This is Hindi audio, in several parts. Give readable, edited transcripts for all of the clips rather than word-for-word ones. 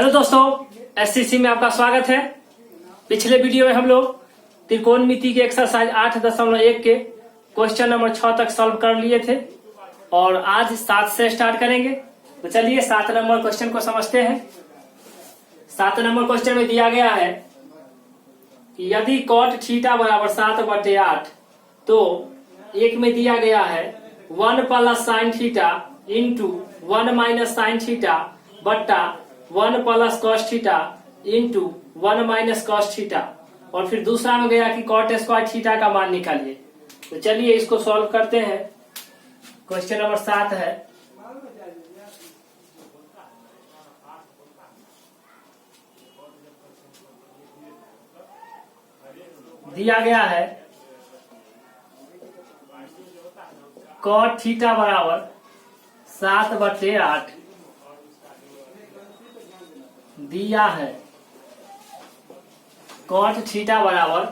हेलो दोस्तों, एससीसी में आपका स्वागत है। पिछले वीडियो में हम लोग त्रिकोणमिति के एक्सरसाइज 8.1 के क्वेश्चन नंबर 6 तक सॉल्व कर लिए थे और आज 7 से स्टार्ट करेंगे। तो चलिए 7 नंबर क्वेश्चन को समझते हैं। 7 नंबर क्वेश्चन में दिया गया है कि यदि कॉट थीटा बराबर 7/8 तो एक में दिया गया है 1 plus sine theta into 1 minus sine theta बट्टा 1 plus cos theta into 1 minus cos theta, और फिर दूसरा में गया कि कॉट स्क्वायर थीटा का मान निकालिए। तो चलिए इसको सॉल्व करते हैं। क्वेश्चन नंबर 7 है, दिया गया है कॉट थीटा बराबर 7/8 दिया है। कॉट थीटा बराबर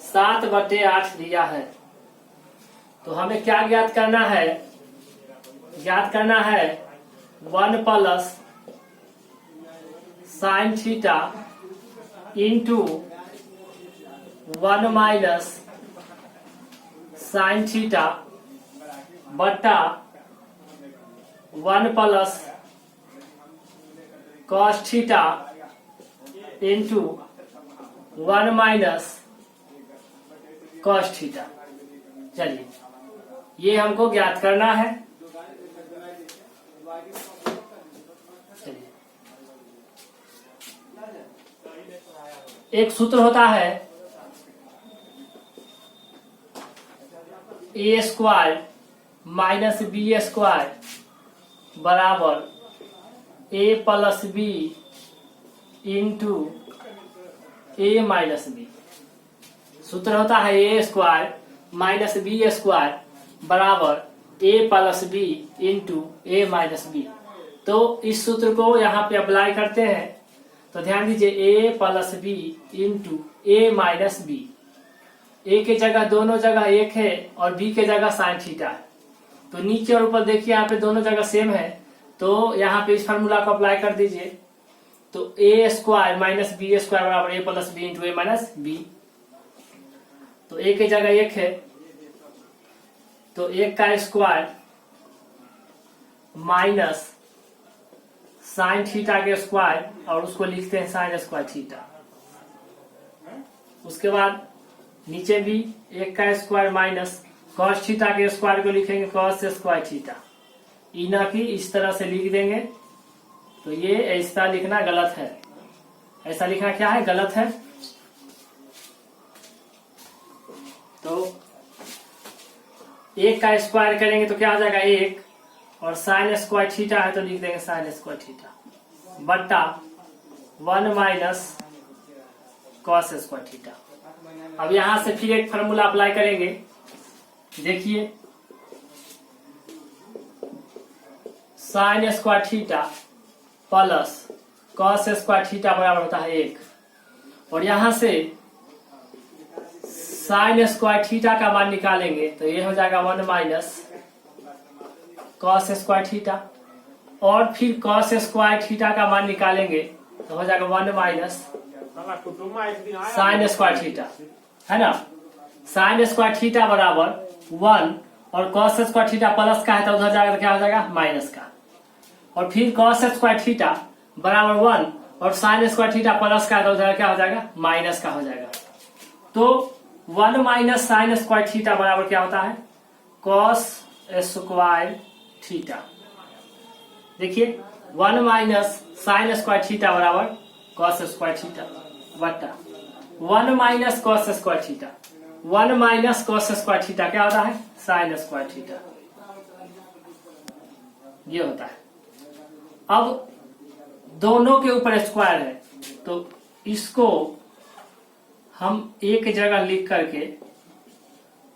7/8 दिया है। तो हमें क्या ज्ञात करना है? ज्ञात करना है 1 plus sine theta into 1 minus sine theta बट्टा 1 plus cos theta into 1 minus cos theta. चलिए ये हमको ज्ञात करना है। चलिए एक सूत्र होता है ए स्क्वायर माइनस बी स्क्वायर बराबर ए प्लस बी इंटू ए माइनस बी। सूत्र होता है ए स्क्वायर माइनस बी स्क्वायर बराबर ए प्लस बी इंटू ए माइनस बी। तो इस सूत्र को यहाँ पे अप्लाई करते हैं। तो ध्यान दीजिए ए प्लस बी इंटू ए माइनस बी। ए के जगह दोनों जगह एक है और बी के जगह साइन थीटा है। तो नीचे और ऊपर देखिए यहाँ पे दोनों जगह सेम है, तो यहाँ पे इस फार्मूला को अप्लाई कर दीजिए। तो ए स्क्वायर माइनस बी स्क्वायर बराबर ए प्लस बी इंटू ए माइनस बी। तो ए की जगह एक है तो एक का स्क्वायर माइनस साइन थीटा के स्क्वायर, और उसको लिखते हैं साइन स्क्वायर थीटा। उसके बाद नीचे भी एक का स्क्वायर माइनस कॉस थीटा के स्क्वायर को लिखेंगे कॉस स्क्वायर थीटा। इना की इस तरह से लिख देंगे। तो ये ऐसा लिखना गलत है। ऐसा लिखना क्या है? गलत है। तो एक का स्क्वायर करेंगे तो क्या हो जाएगा? 1, और साइन स्क्वायर थीटा है तो लिख देंगे साइन स्क्वायर थीटा बट्टा 1 माइनस कॉस स्क्वायर थीटा। अब यहां से फिर एक फार्मूला अप्लाई करेंगे। देखिए sine square theta plus cos square theta बराबर होता है 1, और यहां से साइन स्क्वायर थीटा का मान निकालेंगे तो ये हो जाएगा 1 माइनस कॉस स्क्वायर थीटा, और फिर कॉस स्क्वायर थीटा का मान निकालेंगे तो हो जाएगा 1 माइनस साइन स्क्वायर थीटा, है ना। साइन स्क्वायर थीटा बराबर 1 और कॉस स्क्वायर थीटा प्लस का है तो उधर जाएगा तो क्या हो जाएगा? माइनस का। और फिर कॉस स्क्वायर थीटा बराबर 1 और साइन स्क्वायर थीटा प्लस का है तो उधर क्या हो जाएगा? माइनस का हो जाएगा। तो 1 माइनस साइन स्क्वायर थीटा बराबर क्या होता है? Cos square theta. देखिए 1 माइनस साइन स्क्वायर थीटा बराबर कॉस स्क्वायर थीटा बट्टा 1 minus cos square theta. 1 minus cos square theta क्या होता है? Sine square theta. ये होता है। अब दोनों के ऊपर स्क्वायर है तो इसको हम एक जगह लिख करके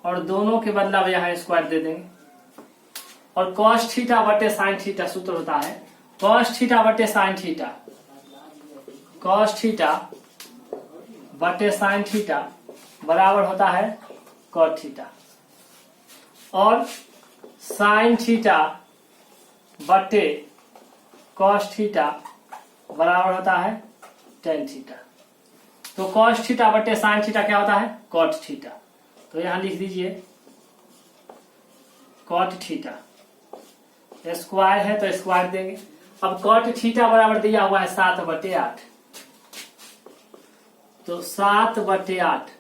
और दोनों के बदला यहां स्क्वायर दे देंगे। और कॉस थीटा बटे साइन थीटा सूत्र होता है कॉस थीटा बटे साइन थीटा। कॉस थीटा बटे साइन थीटा बराबर होता है कॉट थीटा, और साइन थीटा बटे कॉस थीटा बराबर होता है टेन थीटा। तो कॉस थीटा बटे साइन थीटा क्या होता है? Cot theta. तो यहां लिख दीजिए कॉट थीटा, स्क्वायर है तो स्क्वायर देंगे। अब कॉट थीटा बराबर दिया हुआ है 7/8, तो 7/8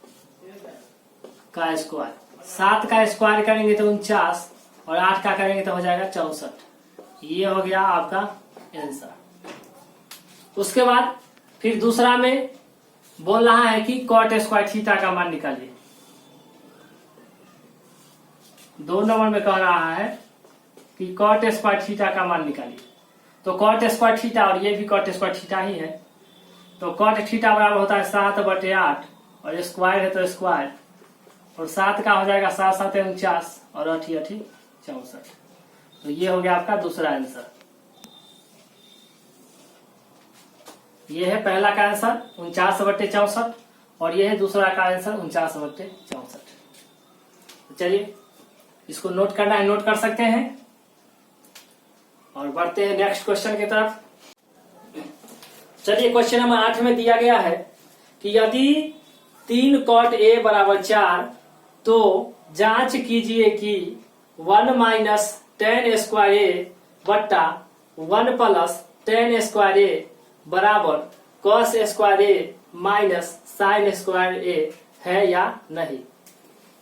का स्क्वायर, 7 का स्क्वायर करेंगे तो 49 और 8 का करेंगे तो हो जाएगा 64। ये हो गया आपका आंसर। उसके बाद फिर दूसरा में बोल रहा है कि कॉट स्क्वायर थीटा का मान निकालिए। 2 नंबर में कह रहा है कि कॉट स्क्वायर थीटा का मान निकालिए। तो कॉट स्क्वायर थीटा और ये भी कॉट स्क्वायर थीटा ही है, तो कॉट थीटा बराबर होता है 7/8 और स्क्वायर है तो स्क्वायर, और 7 का हो जाएगा 7 7 49 और 8 8 64। तो ये हो गया आपका दूसरा आंसर। ये है पहला का आंसर 49/64 और ये है दूसरा का आंसर 49/64। तो चलिए इसको नोट करना है, नोट कर सकते हैं और बढ़ते हैं नेक्स्ट क्वेश्चन की तरफ। चलिए क्वेश्चन नंबर 8 में दिया गया है कि यदि 3 cot a बराबर 4 तो जांच कीजिए कि 1 माइनस 10 स्क्वायर ए बट्टा 1 प्लस 10 स्क्वायर ए बराबर कॉस स्क्वायर ए माइनस साइन स्क्वायर ए है या नहीं।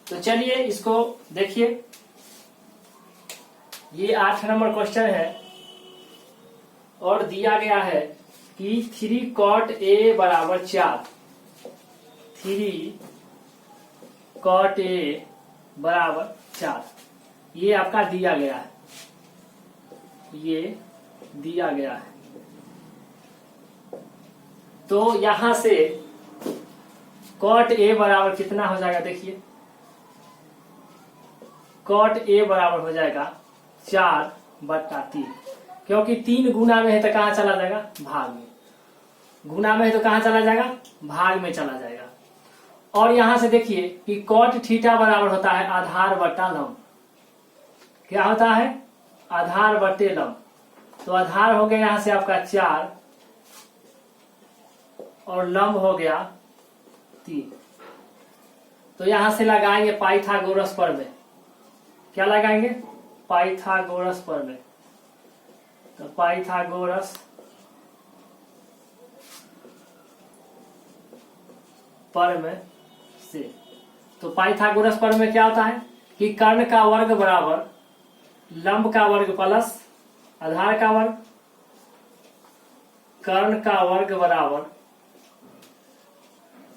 तो चलिए इसको देखिए, ये 8 नंबर क्वेश्चन है और दिया गया है कि 3 cot a बराबर 4, 3 cot a बराबर 4, ये आपका दिया गया है, ये दिया गया है। तो यहां से cot a बराबर कितना हो जाएगा? देखिए cot a बराबर हो जाएगा 4/3, क्योंकि 3 गुना में है तो कहां चला जाएगा? भाग में। गुना में है तो कहां चला जाएगा? भाग में चला जाएगा। और यहां से देखिए कि cot थीटा बराबर होता है आधार बट्टा लंब। क्या होता है? आधार बट्टे लंब। तो आधार हो गया यहां से आपका 4 और लंब हो गया 3। तो यहां से लगाएंगे पाइथागोरस प्रमेय। क्या लगाएंगे? पाइथागोरस प्रमेय। तो पाइथागोरस प्रमेय से, तो पाइथागोरस प्रमेय क्या होता है कि कर्ण का वर्ग बराबर लंब का वर्ग प्लस आधार का वर्ग, कर्ण का वर्ग बराबर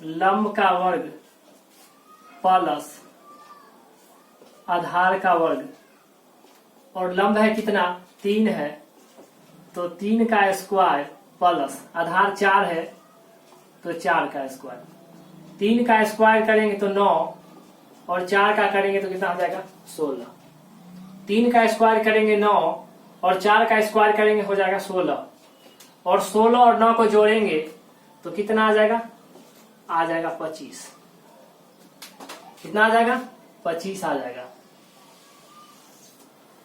लंब का वर्ग प्लस आधार का वर्ग, और लंब है कितना? 3 है, तो 3 का स्क्वायर प्लस आधार 4 है तो 4 का स्क्वायर। 3 का स्क्वायर करेंगे तो 9 और 4 का करेंगे तो कितना हो जाएगा? 16। 3 का स्क्वायर करेंगे 9 और 4 का स्क्वायर करेंगे हो जाएगा 16, और 16 और 9 को जोड़ेंगे तो कितना आ जाएगा? आ जाएगा 25। कितना आ जाएगा? 25 आ जाएगा।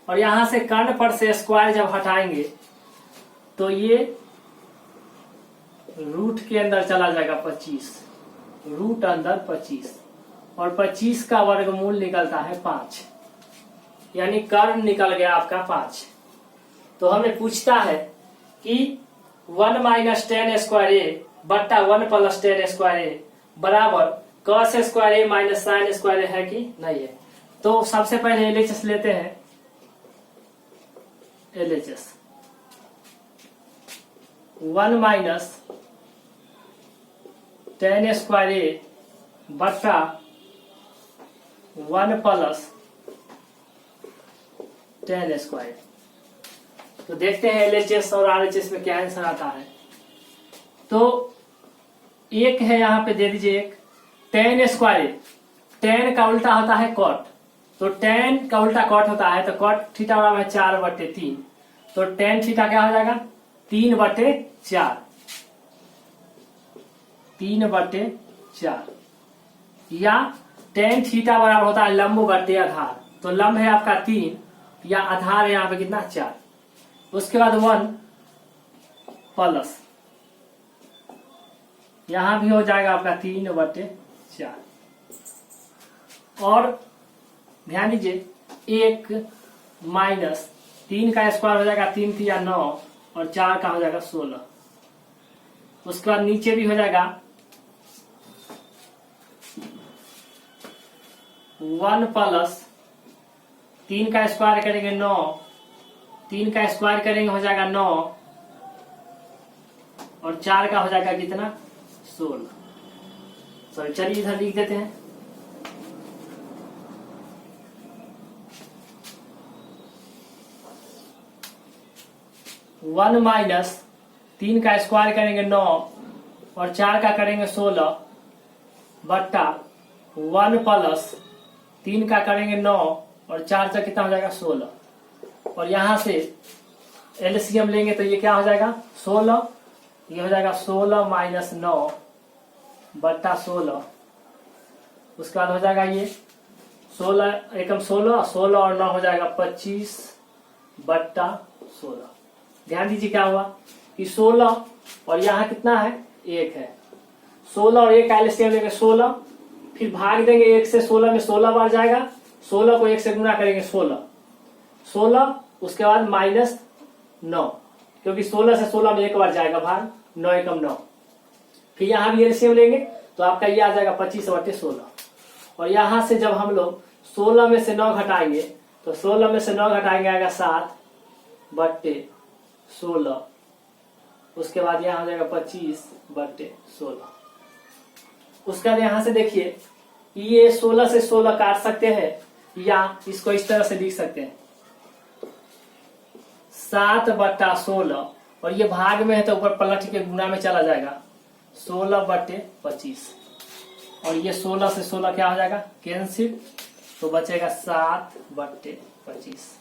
और यहां से कर्ण पर से स्क्वायर जब हटाएंगे तो ये रूट के अंदर चला जाएगा 25, रूट अंदर 25, और 25 का वर्गमूल निकलता है 5, यानी कर्ण निकल गया आपका 5। तो हमें पूछता है कि 1 माइनस 10 स्क्वायर ए बट्टा 1 प्लस 10 स्क्वायर ए बराबर कॉस स्क्वायर ए माइनस साइन स्क्वायर ए है कि नहीं है। तो सबसे पहले एलएचएस लेते हैं। एलएचएस 1 माइनस 10 स्क्वायर ए बट्टा 1 प्लस 10 स्क्वायर। तो देखते हैं एलएचएस और आरएचएस में क्या आंसर आता है। तो एक है यहाँ पे दे दीजिए, एक 10 स्क्वायर, 10 का उल्टा होता है कॉट, तो 10 का उल्टा कॉट होता है, तो कॉट थीटा बराबर है 4/3, तो 10 थीटा क्या हो जाएगा? 3/4, 3/4, या 10 थीटा बराबर होता है लंब बटे आधार, तो लंब है आपका 3 या आधार है यहाँ पे कितना? 4। उसके बाद 1 प्लस यहां भी हो जाएगा आपका 3/4। और ध्यान दीजिए 1 माइनस 3 का स्क्वायर हो जाएगा 3 3 9 और 4 का हो जाएगा 16। उसके बाद नीचे भी हो जाएगा 1 प्लस 3 का स्क्वायर करेंगे 9, 3 का स्क्वायर करेंगे हो जाएगा 9 और 4 का हो जाएगा कितना 16। सॉरी चलिए इधर लिख देते हैं। वन माइनस 3 का स्क्वायर करेंगे 9 और 4 का करेंगे 16 बट्टा 1 प्लस 3 का करेंगे 9 और 4 से कितना हो जाएगा 16। और यहां से एलसीएम लेंगे तो ये क्या हो जाएगा 16, ये हो जाएगा 16 माइनस 9 बट्टा 16। उसके बाद हो जाएगा ये 16 एकम 16, 16 और 9 हो जाएगा 25 बट्टा 16। ध्यान दीजिए क्या हुआ कि 16 और यहाँ कितना है 1 है, 16 और 1 का एलसीएम लेंगे 16, फिर भाग देंगे 1 से 16 में 16 बार जाएगा, 16 को 1 से गुना करेंगे 16, 16 उसके बाद माइनस 9 क्योंकि 16 से 16 में 1 बार जाएगा भाग, 9 एकम 9। फिर यहाँ भी एलसीएम लेंगे तो आपका ये आ जाएगा 25/16। और यहाँ से जब हम लोग 16 में से 9 घटाएंगे तो 16 में से 9 घटाएंगे आएगा 7/16। उसके बाद यहाँ हो जाएगा 25/16। उसके बाद यहाँ से देखिए ये 16 से 16 काट सकते हैं या इसको इस तरह से लिख सकते हैं 7/16 और ये भाग में है तो ऊपर पलट के गुना में चला जाएगा 16/25। और ये 16 से 16 क्या हो जाएगा कैंसिल, तो बचेगा 7/25।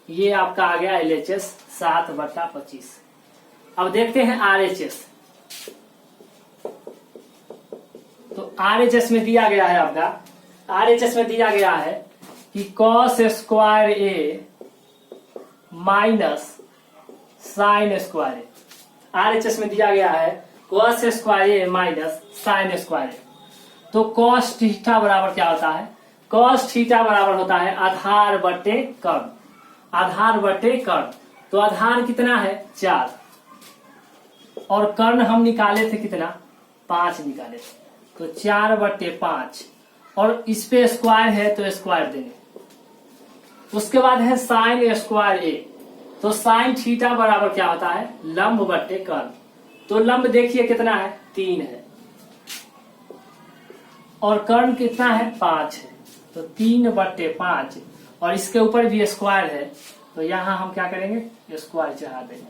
ये आपका आ गया LHS 7/25। अब देखते हैं RHS। तो RHS में दिया गया है आपका, RHS में दिया गया है कि cos square A minus sine square A. RHS में दिया गया है cos square A minus sine square A. तो cos थीटा बराबर क्या होता है, cos थीटा बराबर होता है आधार बटे कर्ण, आधार बटे कर्ण। तो आधार कितना है 4 और कर्ण हम निकाले थे कितना 5 निकाले थे, तो 4/5 और इस पे स्क्वायर है तो स्क्वायर देंगे। उसके बाद है साइन स्क्वायर ए। तो साइन थीटा बराबर क्या होता है लंब बटे कर्ण। तो लंब देखिए कितना है 3 है और कर्ण कितना है 5 है, तो 3/5 और इसके ऊपर भी स्क्वायर है तो यहां हम क्या करेंगे स्क्वायर चढ़ा देंगे।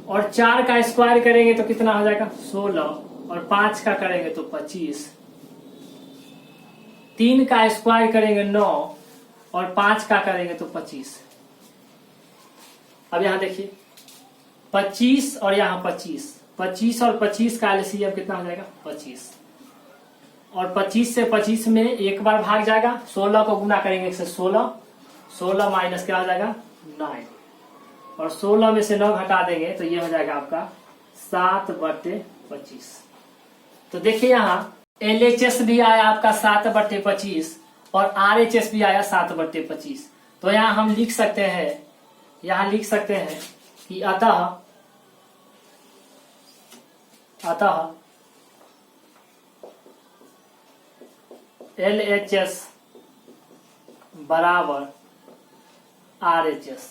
और 4 का स्क्वायर करेंगे तो कितना हो जाएगा 16 और 5 का करेंगे तो 25। 3 का स्क्वायर करेंगे 9 और 5 का करेंगे तो 25। अब यहां देखिए 25 और यहाँ 25, 25 और 25 का एलसीएम कितना हो जाएगा 25। और 25 से 25 में एक बार भाग जाएगा, 16 को गुना करेंगे 1 से 16, 16 माइनस क्या हो जाएगा 9 और 16 में से 9 घटा देंगे तो ये हो जाएगा आपका 7/25। तो देखिए यहाँ LHS भी आया आपका 7/25 और RHS भी आया 7/25। तो यहाँ हम लिख सकते हैं, यहाँ लिख सकते हैं कि अतः LHS बराबर RHS।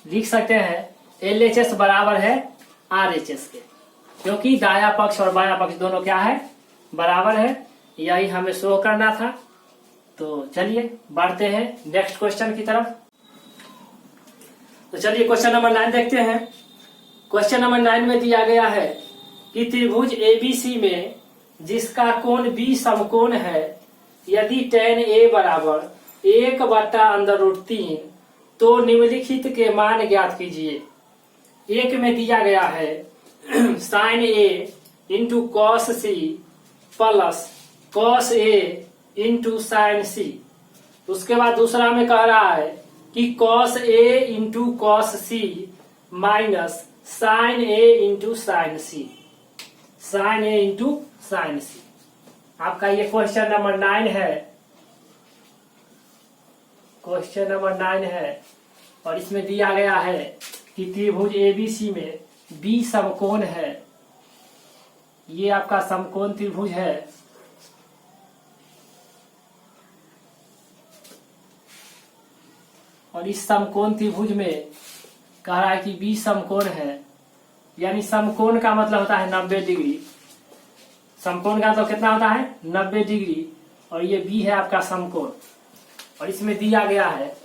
लिख सकते हैं LHS बराबर है RHS के, क्योंकि दाया पक्ष और बाया पक्ष दोनों क्या है बराबर है, यही हमें शो करना था। तो चलिए बढ़ते हैं नेक्स्ट क्वेश्चन की तरफ। तो चलिए क्वेश्चन नंबर 9 देखते हैं। क्वेश्चन नंबर 9 में दिया गया है कि त्रिभुज ABC में जिसका कोण B समकोण है, यदि tan A बराबर 1/√3 तो निम्नलिखित के मान ज्ञात कीजिए। एक में दिया गया है sin A into cos C plus cos A into sin C। उसके बाद दूसरा में कह रहा है कि cos A into cos C minus sine A into sine C, sine A into sine C. आपका ये क्वेश्चन नंबर 9 है, क्वेश्चन नंबर 9 है। और इसमें दिया गया है कि त्रिभुज एबीसी में बी समकोण है। ये आपका समकोण त्रिभुज है। और इस समकोण त्रिभुज में कह रहा है कि बी समकोण है, यानी समकोण का मतलब होता है 90 डिग्री। समकोण का तो कितना होता है 90 डिग्री। और ये बी है आपका समकोण। और इसमें दिया गया है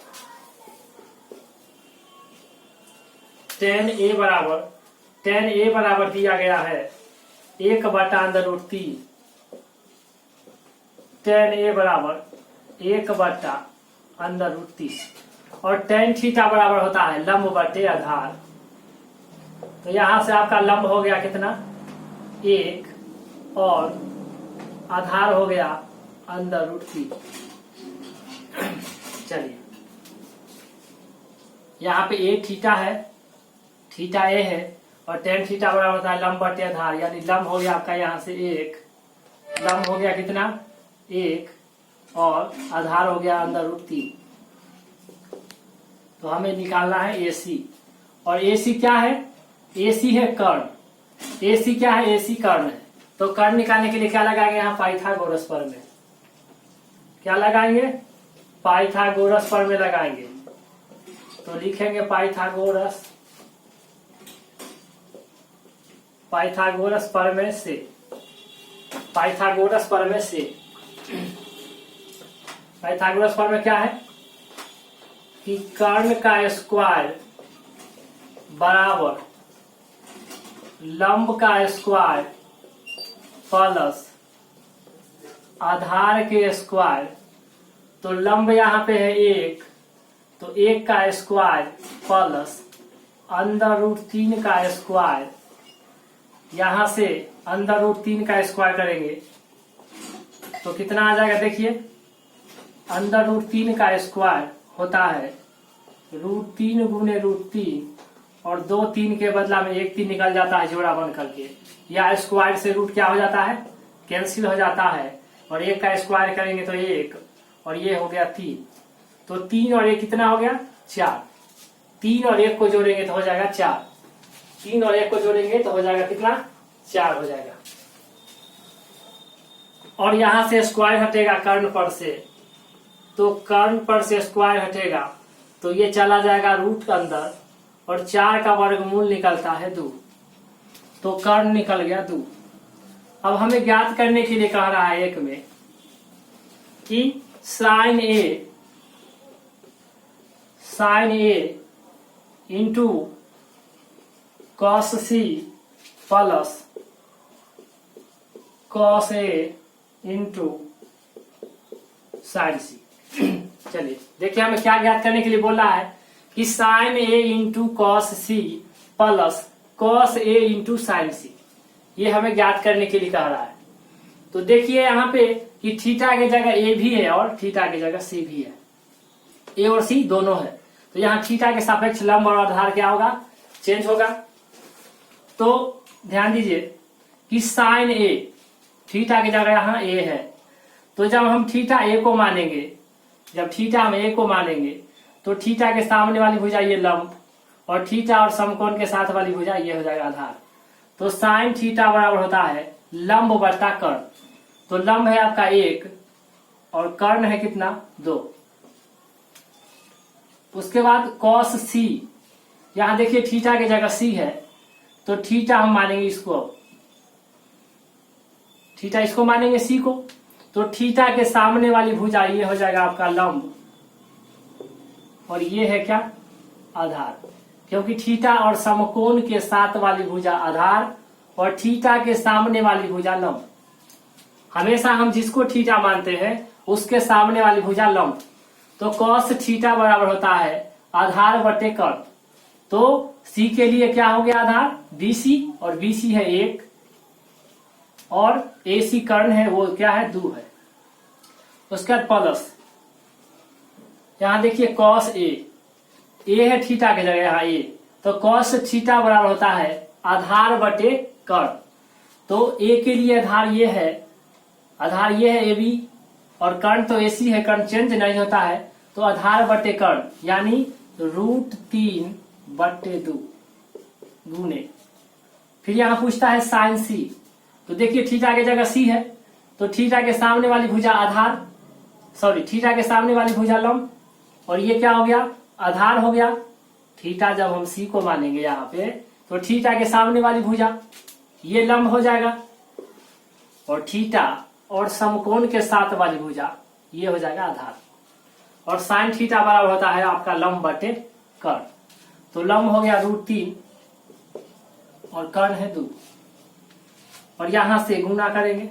tan a बराबर दिया गया है 1/√3। tan a बराबर 1/√3। और tan थीटा बराबर होता है लंब बटे आधार। तो यहां से आपका लंब हो गया कितना 1 और आधार हो गया √3। चलिए यहाँ पे ए थीटा है, थीटा ए है, और tan थीटा बराबर होता है लंब बटे आधार, यानी लंब हो गया आपका यहाँ से 1, लंब हो गया कितना 1 और आधार हो गया √3। तो हमें निकालना है AC। और AC क्या है, AC है कर्ण। AC क्या है, AC कर्ण है। तो कर्ण निकालने के लिए क्या लगाएंगे यहाँ पाइथागोरस प्रमेय। क्या लगाएंगे पाइथागोरस प्रमेय लगाएंगे। तो लिखेंगे पाइथागोरस प्रमेय से, पाइथागोरस प्रमेय क्या है कि कर्ण का स्क्वायर बराबर लंब का स्क्वायर प्लस आधार के स्क्वायर। तो लंब यहाँ पे है 1, तो 1 का स्क्वायर प्लस √3 का स्क्वायर। यहां से √3 का स्क्वायर करेंगे तो कितना आ जाएगा, देखिए √3 का स्क्वायर होता है √3 गुने √3, और 2 3 के बदला में 1 3 निकल जाता है जोड़ा बन करके, या स्क्वायर से रूट क्या हो जाता है कैंसिल हो जाता है। और 1 का स्क्वायर करेंगे तो 1, और ये हो गया 3। तो 3 और 1 कितना हो गया 4। 3 और 1 को जोड़ेंगे तो हो जाएगा 4। 3 और 1 को जोड़ेंगे तो हो जाएगा कितना 4 हो जाएगा। और यहां से स्क्वायर हटेगा कर्ण पर से, तो कर्ण पर से स्क्वायर हटेगा तो ये चला जाएगा रूट अंदर, और 4 का वर्गमूल निकलता है 2, तो कर्ण निकल गया 2। अब हमें ज्ञात करने के लिए कह रहा है एक में कि sine A into cos C plus cos A into sine C. चलिए देखिए हमें क्या ज्ञात करने के लिए बोला है कि sine A into cos C plus cos A into sine C, ये हमें ज्ञात करने के लिए कह रहा है। तो देखिए यहाँ पे कि थीटा की जगह ए भी है और थीटा की जगह सी भी है, ए और सी दोनों है। तो यहाँ थीटा के सापेक्ष लंब और आधार क्या होगा चेंज होगा। तो ध्यान दीजिए कि साइन ए थीटा की जगह यहाँ ए है, तो जब हम थीटा ए को मानेंगे, जब थीटा हम ए को मानेंगे तो थीटा के सामने वाली भुजा ये लंब, और थीटा और समकोण के साथ वाली भुजा ये हो जाएगा आधार। तो साइन थीटा बराबर होता है लंब बटा कर्ण। तो लंब है आपका 1 और कर्ण है कितना 2। उसके बाद कॉस सी, यहां देखिए थीटा की जगह सी है, तो थीटा हम मानेंगे इसको, थीटा इसको मानेंगे सी को। तो थीटा के सामने वाली भुजा ये हो जाएगा आपका लंब, और ये है क्या आधार, क्योंकि थीटा और समकोण के साथ वाली भुजा आधार और थीटा के सामने वाली भुजा लंब। हमेशा हम जिसको थीटा मानते हैं उसके सामने वाली भुजा लंब। तो कॉस थीटा बराबर होता है आधार बटे कर्ण। तो सी के लिए क्या हो गया आधार BC, और BC है 1, और AC कर्ण है वो क्या है 2 है। उसके बाद प्लस यहां देखिए कॉस ए है थीटा की जगह यहाँ ए, तो कॉस थीटा बराबर होता है आधार बटे कर्ण। तो ए के लिए आधार ये है ए बी, और कर्ण तो एसी है, कर्ण चेंज नहीं होता है, तो आधार बटे कर्ण यानी √3/2 गुने। फिर यहां पूछता है साइन सी। तो देखिए थीटा की जगह सी है, तो थीटा के सामने वाली भुजा थीटा के सामने वाली भुजा लंब, और ये क्या हो गया आधार हो गया। थीटा जब हम सी को मानेंगे यहाँ पे, तो थीटा के सामने वाली भुजा ये लंब हो जाएगा, और थीटा और समकोण के साथ वाली भुजा ये हो जाएगा आधार। और साइन थीटा बराबर होता है आपका लंब बटे कर्ण। तो लंब हो गया √3 और कर्ण है 2, और यहां से गुना करेंगे,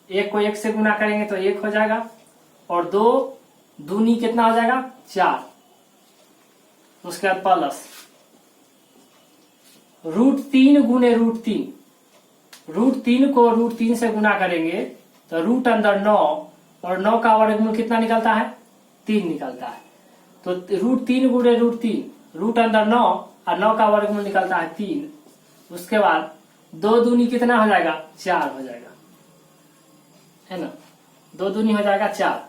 1 को 1 से गुना करेंगे तो 1 हो जाएगा, और 2 दूनी कितना हो जाएगा 4, उसके बाद प्लस √3 गुने √3। √3 को √3 से गुना करेंगे तो रूट अंदर 9, और 9 का वर्गमूल कितना निकलता है 3 निकलता है। तो √3 गुने √3, रूट अंदर 9 और 9 का वर्गमूल निकलता है 3। उसके बाद 2 दूनी कितना हो जाएगा 4 हो जाएगा, है ना, 2 दूनी हो जाएगा 4,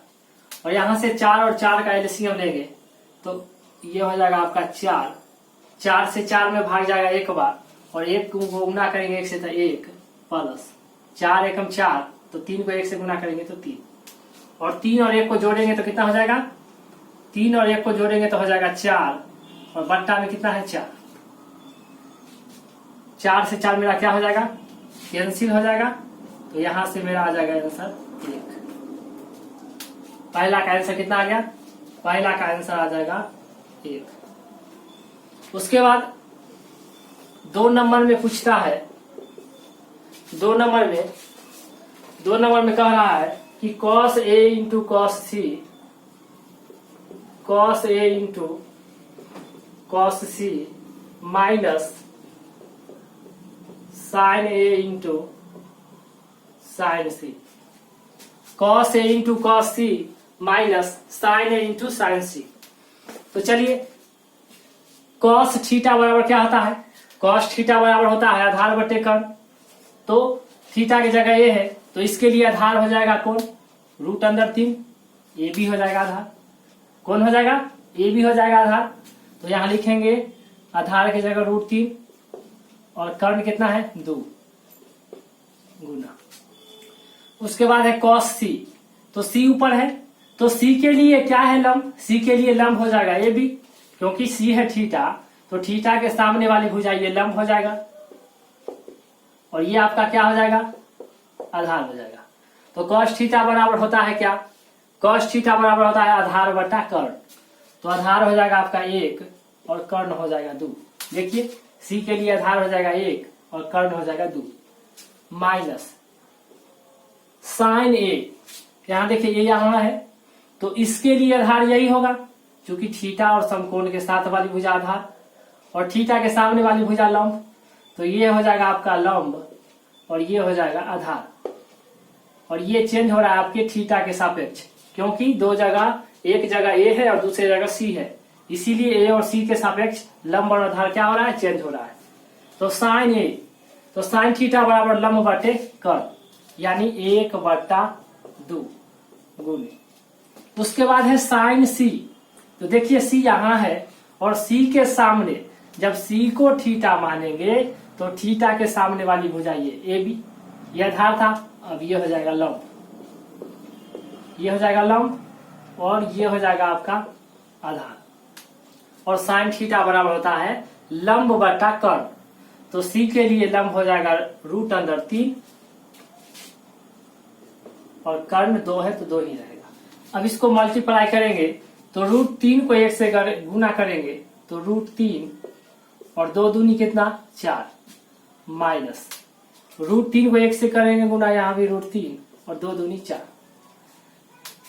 और यहां से 4 और 4 का एलसीएम लेंगे तो ये हो जाएगा आपका 4। 4 से 4 में भाग जाएगा एक बार, और 1 को गुना करेंगे 1 से तो 1 प्लस 4 एकम 4, तो 3 को 1 से गुना करेंगे तो 3, और 3 और 1 को जोड़ेंगे तो कितना हो जाएगा 3 और 1 को जोड़ेंगे तो हो जाएगा 4, और बट्टा में कितना है 4। 4 से 4 मेरा क्या हो जाएगा कैंसिल हो जाएगा, तो यहां से मेरा आ जाएगा आंसर 1। पहला का आंसर कितना आ गया, पहला का आंसर आ जाएगा 1। उसके बाद 2 नंबर में पूछता है, 2 नंबर में कह रहा है कि cos A into cos C minus sin A into sin C। cos A into cos C minus sin A into sin C। तो चलिए cos थीटा बराबर क्या होता है, cos थीटा बराबर होता है आधार बटे कर्ण। तो थीटा की जगह ये है, तो इसके लिए आधार हो जाएगा कौन √3, ये भी हो जाएगा आधार। कौन हो जाएगा ये भी हो जाएगा आधार। तो यहां लिखेंगे आधार की जगह √3 और कर्ण कितना है 2 गुना। उसके बाद है cos C। तो C ऊपर है, तो C के लिए क्या है लंब, C के लिए लंब हो जाएगा ये भी, क्योंकि C है थीटा, तो थीटा के सामने वाली भुजा ये लंब हो जाएगा, और ये आपका क्या हो जाएगा आधार हो जाएगा। तो cos थीटा बराबर होता है क्या, cos थीटा बराबर होता है आधार बटा कर्ण। तो आधार हो जाएगा आपका 1 और कर्ण हो जाएगा 2। देखिए C के लिए आधार हो जाएगा 1 और कर्ण हो जाएगा 2, माइनस साइन A। यहां देखिए ये यहां है, तो इसके लिए आधार यही होगा, क्योंकि थीटा और समकोण के साथ वाली भुजा आधार, और थीटा के सामने वाली भुजा लंब, तो ये हो जाएगा आपका लंब और ये हो जाएगा आधार। और ये चेंज हो रहा है आपके थीटा के सापेक्ष, क्योंकि दो जगह, एक जगह ए है और दूसरी जगह सी है, इसीलिए ए और सी के सापेक्ष लंब और आधार क्या हो रहा है चेंज हो रहा है। तो साइन ए, तो साइन थीटा बराबर लंब बटे कर्ण, यानी 1/2 गुने। उसके बाद है साइन सी। तो देखिए सी यहां है, और सी के सामने जब सी को थीटा मानेंगे तो थीटा के सामने वाली भुजा ये ए बी, ये आधार था, अब ये हो जाएगा लंब, ये हो जाएगा लंब, और ये हो जाएगा आपका आधार। और साइन थीटा बराबर होता है लंब बटा कर्ण। तो सी के लिए लंब हो जाएगा √3 और कर्ण 2 है तो 2 ही रहेगा। अब इसको मल्टीप्लाई करेंगे तो √3 को 1 से गुना करेंगे तो √3 और 2 दूनी कितना 4, माइनस √3 को 1 से करेंगे गुना, यहाँ भी √3 और 2 दूनी 4।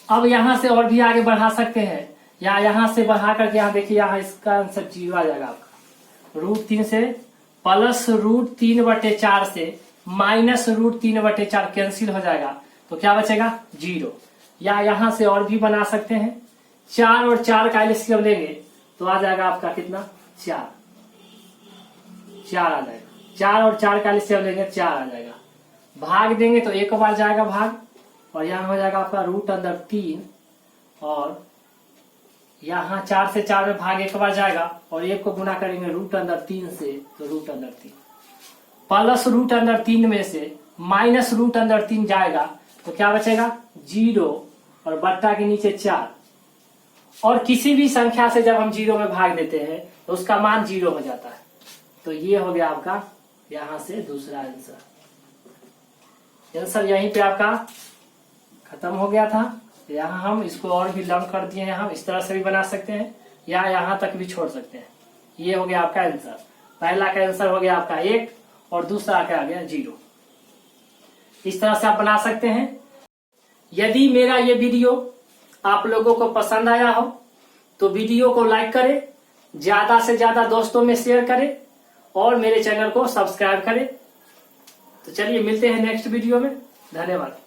अब यहां से और भी आगे बढ़ा सकते हैं, या यहां से बढ़ा करके यहाँ देखिए, यहाँ इसका आंसर 0 आ जाएगा आपका। √3 से प्लस √3/4 से माइनस √3/4 कैंसिल हो जाएगा, तो क्या बचेगा 0। या यहां से और भी बना सकते हैं, 4 और 4 का एलसीएम लेंगे तो आ जाएगा आपका कितना 4, 4 आ जाएगा। 4 और 4 का LCM लेंगे 4 आ जाएगा। भाग देंगे तो एक बार जाएगा भाग, और यहाँ हो जाएगा आपका √3, और यहाँ 4 से 4 में भाग एक बार जाएगा, और 1 को गुना करेंगे √3 से तो √3 प्लस √3 में से माइनस √3 जाएगा तो क्या बचेगा 0, और बट्टा के नीचे 4। और किसी भी संख्या से जब हम 0 में भाग देते हैं तो उसका मान 0 हो जाता है। तो ये हो गया आपका यहां से दूसरा आंसर। आंसर यहीं पे आपका खत्म हो गया था। यहाँ हम इसको और भी लंब कर दिए हैं, हम इस तरह से भी बना सकते हैं या यहाँ तक भी छोड़ सकते हैं। ये हो गया आपका आंसर। पहला का आंसर हो गया आपका 1 और दूसरा का आ गया 0। इस तरह से आप बना सकते हैं। यदि मेरा ये वीडियो आप लोगों को पसंद आया हो तो वीडियो को लाइक करें, ज्यादा से ज्यादा दोस्तों में शेयर करें और मेरे चैनल को सब्सक्राइब करें। तो चलिए मिलते हैं नेक्स्ट वीडियो में। धन्यवाद।